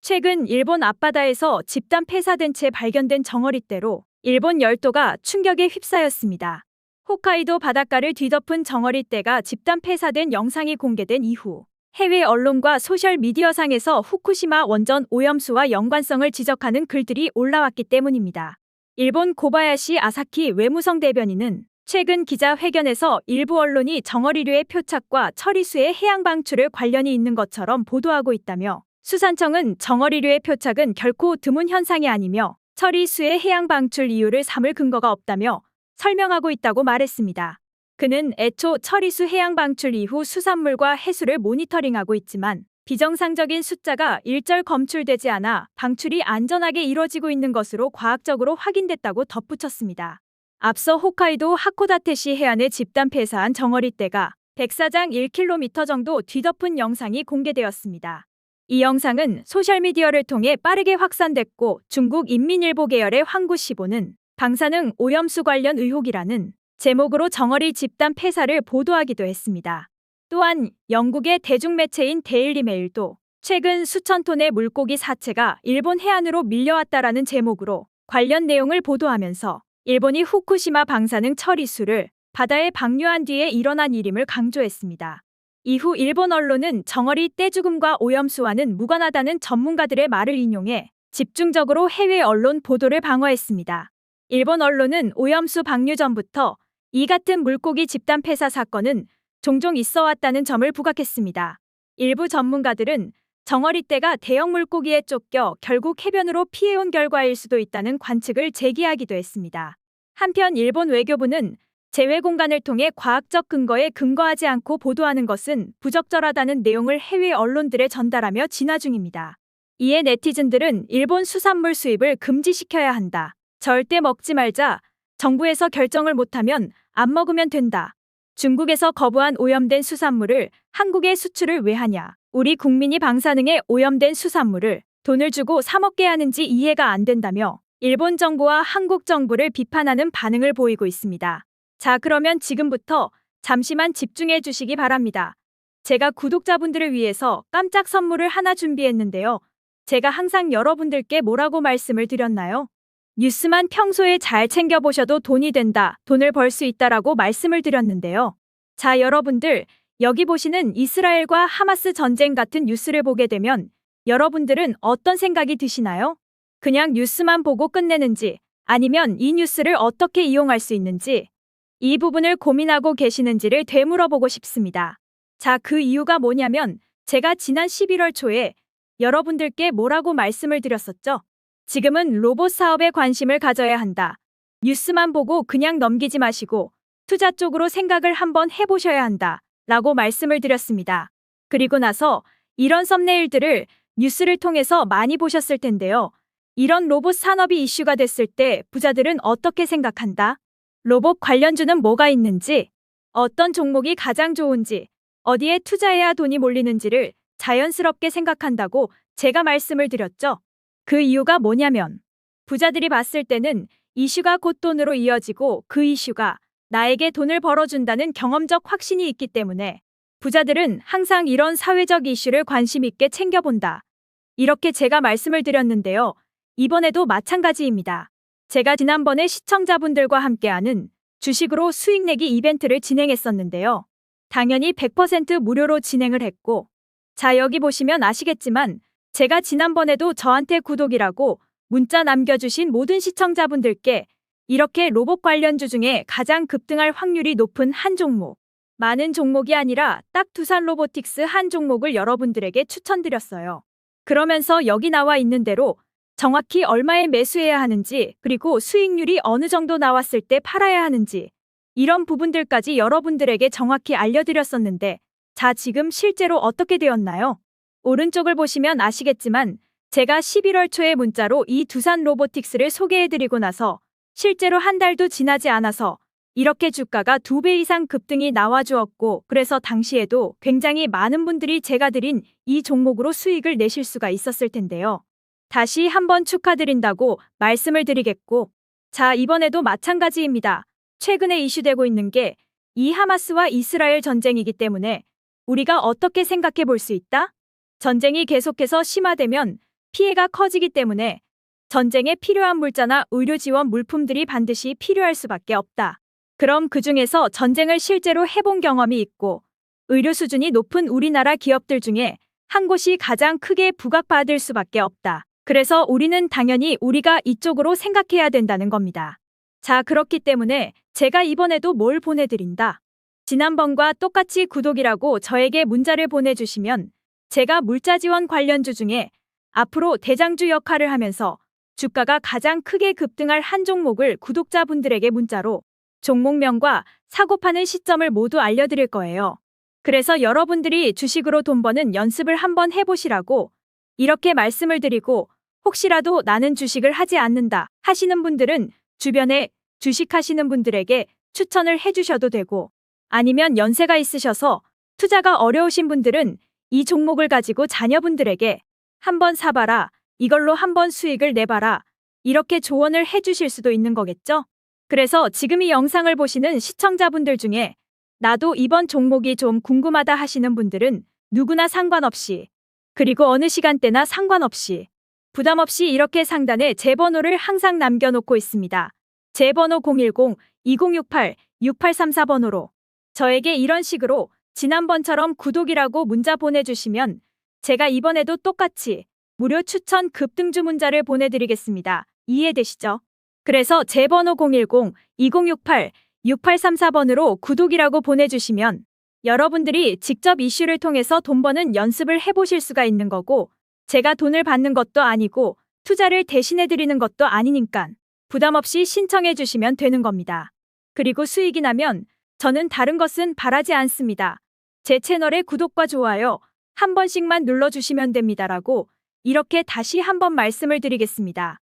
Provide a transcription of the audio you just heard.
최근 일본 앞바다에서 집단 폐사된 채 발견된 정어리떼로 일본 열도가 충격에 휩싸였습니다. 홋카이도 바닷가를 뒤덮은 정어리떼가 집단 폐사된 영상이 공개된 이후 해외 언론과 소셜미디어상에서 후쿠시마 원전 오염수와 연관성을 지적하는 글들이 올라왔기 때문입니다. 일본 고바야시 아사키 외무성 대변인은 최근 기자회견에서 일부 언론이 정어리류의 표착과 처리수의 해양 방출을 관련이 있는 것처럼 보도하고 있다며 수산청은 정어리류의 표착은 결코 드문 현상이 아니며 처리수의 해양 방출 이유를 삼을 근거가 없다며 설명하고 있다고 말했습니다. 그는 애초 처리수 해양 방출 이후 수산물과 해수를 모니터링하고 있지만 비정상적인 숫자가 일절 검출되지 않아 방출이 안전하게 이뤄지고 있는 것으로 과학적으로 확인됐다고 덧붙였습니다. 앞서 홋카이도 하코다테시 해안에 집단 폐사한 정어리떼가 백사장 1km 정도 뒤덮은 영상이 공개되었습니다. 이 영상은 소셜미디어를 통해 빠르게 확산됐고 중국 인민일보 계열의 황구시보는 방사능 오염수 관련 의혹이라는 제목으로 정어리 집단 폐사를 보도하기도 했습니다. 또한 영국의 대중매체인 데일리메일도 최근 수천 톤의 물고기 사체가 일본 해안으로 밀려왔다라는 제목으로 관련 내용을 보도하면서 일본이 후쿠시마 방사능 처리수를 바다에 방류한 뒤에 일어난 일임을 강조했습니다. 이후 일본 언론은 정어리 떼죽음과 오염수와는 무관하다는 전문가들의 말을 인용해 집중적으로 해외 언론 보도를 방어했습니다. 일본 언론은 오염수 방류 전부터 이 같은 물고기 집단 폐사 사건은 종종 있어왔다는 점을 부각했습니다. 일부 전문가들은 정어리떼가 대형 물고기에 쫓겨 결국 해변으로 피해온 결과일 수도 있다는 관측을 제기하기도 했습니다. 한편 일본 외교부는 제외 공간을 통해 과학적 근거에 근거하지 않고 보도하는 것은 부적절하다는 내용을 해외 언론들에 전달하며 진화 중입니다. 이에 네티즌들은 일본 수산물 수입을 금지시켜야 한다. 절대 먹지 말자. 정부에서 결정을 못하면 안 먹으면 된다. 중국에서 거부한 오염된 수산물을 한국에 수출을 왜 하냐. 우리 국민이 방사능에 오염된 수산물을 돈을 주고 사 먹게 하는지 이해가 안 된다며 일본 정부와 한국 정부를 비판하는 반응을 보이고 있습니다. 자, 그러면 지금부터 잠시만 집중해 주시기 바랍니다. 제가 구독자분들을 위해서 깜짝 선물을 하나 준비했는데요. 제가 항상 여러분들께 뭐라고 말씀을 드렸나요? 뉴스만 평소에 잘 챙겨보셔도 돈이 된다, 돈을 벌 수 있다라고 말씀을 드렸는데요. 자, 여러분들, 여기 보시는 이스라엘과 하마스 전쟁 같은 뉴스를 보게 되면 여러분들은 어떤 생각이 드시나요? 그냥 뉴스만 보고 끝내는지 아니면 이 뉴스를 어떻게 이용할 수 있는지 이 부분을 고민하고 계시는지를 되물어보고 싶습니다. 자, 그 이유가 뭐냐면 제가 지난 11월 초에 여러분들께 뭐라고 말씀을 드렸었죠? 지금은 로봇 사업에 관심을 가져야 한다. 뉴스만 보고 그냥 넘기지 마시고 투자 쪽으로 생각을 한번 해보셔야 한다. 라고 말씀을 드렸습니다. 그리고 나서 이런 썸네일들을 뉴스를 통해서 많이 보셨을 텐데요. 이런 로봇 산업이 이슈가 됐을 때 부자들은 어떻게 생각한다? 로봇 관련주는 뭐가 있는지, 어떤 종목이 가장 좋은지, 어디에 투자해야 돈이 몰리는지를 자연스럽게 생각한다고 제가 말씀을 드렸죠. 그 이유가 뭐냐면 부자들이 봤을 때는 이슈가 곧 돈으로 이어지고 그 이슈가 나에게 돈을 벌어준다는 경험적 확신이 있기 때문에 부자들은 항상 이런 사회적 이슈를 관심 있게 챙겨본다. 이렇게 제가 말씀을 드렸는데요. 이번에도 마찬가지입니다. 제가 지난번에 시청자분들과 함께하는 주식으로 수익 내기 이벤트를 진행했었는데요. 당연히 100% 무료로 진행을 했고, 자, 여기 보시면 아시겠지만 제가 지난번에도 저한테 구독이라고 문자 남겨주신 모든 시청자분들께 이렇게 로봇 관련주 중에 가장 급등할 확률이 높은 한 종목, 많은 종목이 아니라 딱 두산 로보틱스 한 종목을 여러분들에게 추천드렸어요. 그러면서 여기 나와 있는 대로 정확히 얼마에 매수해야 하는지, 그리고 수익률이 어느 정도 나왔을 때 팔아야 하는지, 이런 부분들까지 여러분들에게 정확히 알려드렸었는데, 자, 지금 실제로 어떻게 되었나요? 오른쪽을 보시면 아시겠지만 제가 11월 초에 문자로 이 두산 로보틱스를 소개해드리고 나서 실제로 한 달도 지나지 않아서 이렇게 주가가 2배 이상 급등이 나와주었고, 그래서 당시에도 굉장히 많은 분들이 제가 드린 이 종목으로 수익을 내실 수가 있었을 텐데요. 다시 한번 축하드린다고 말씀을 드리겠고, 자, 이번에도 마찬가지입니다. 최근에 이슈되고 있는 게 이 하마스와 이스라엘 전쟁이기 때문에 우리가 어떻게 생각해 볼 수 있다? 전쟁이 계속해서 심화되면 피해가 커지기 때문에 전쟁에 필요한 물자나 의료 지원 물품들이 반드시 필요할 수밖에 없다. 그럼 그중에서 전쟁을 실제로 해본 경험이 있고 의료 수준이 높은 우리나라 기업들 중에 한 곳이 가장 크게 부각받을 수밖에 없다. 그래서 우리는 당연히 우리가 이쪽으로 생각해야 된다는 겁니다. 자, 그렇기 때문에 제가 이번에도 뭘 보내드린다. 지난번과 똑같이 구독이라고 저에게 문자를 보내주시면 제가 물자 지원 관련주 중에 앞으로 대장주 역할을 하면서 주가가 가장 크게 급등할 한 종목을 구독자분들에게 문자로 종목명과 사고 파는 시점을 모두 알려드릴 거예요. 그래서 여러분들이 주식으로 돈 버는 연습을 한번 해보시라고 이렇게 말씀을 드리고, 혹시라도 나는 주식을 하지 않는다 하시는 분들은 주변에 주식하시는 분들에게 추천을 해주셔도 되고, 아니면 연세가 있으셔서 투자가 어려우신 분들은 이 종목을 가지고 자녀분들에게 한번 사봐라, 이걸로 한번 수익을 내봐라, 이렇게 조언을 해주실 수도 있는 거겠죠? 그래서 지금 이 영상을 보시는 시청자분들 중에 나도 이번 종목이 좀 궁금하다 하시는 분들은 누구나 상관없이, 그리고 어느 시간대나 상관없이 부담 없이 이렇게 상단에 제 번호를 항상 남겨놓고 있습니다. 제 번호 010-2068-6834번호로 저에게 이런 식으로 지난번처럼 구독이라고 문자 보내주시면 제가 이번에도 똑같이 무료 추천 급등주 문자를 보내드리겠습니다. 이해되시죠? 그래서 제 번호 010-2068-6834번으로 구독이라고 보내주시면 여러분들이 직접 이슈를 통해서 돈 버는 연습을 해보실 수가 있는 거고, 제가 돈을 받는 것도 아니고 투자를 대신해드리는 것도 아니니까 부담 없이 신청해 주시면 되는 겁니다. 그리고 수익이 나면 저는 다른 것은 바라지 않습니다. 제 채널의 구독과 좋아요 한 번씩만 눌러주시면 됩니다라고 이렇게 다시 한번 말씀을 드리겠습니다.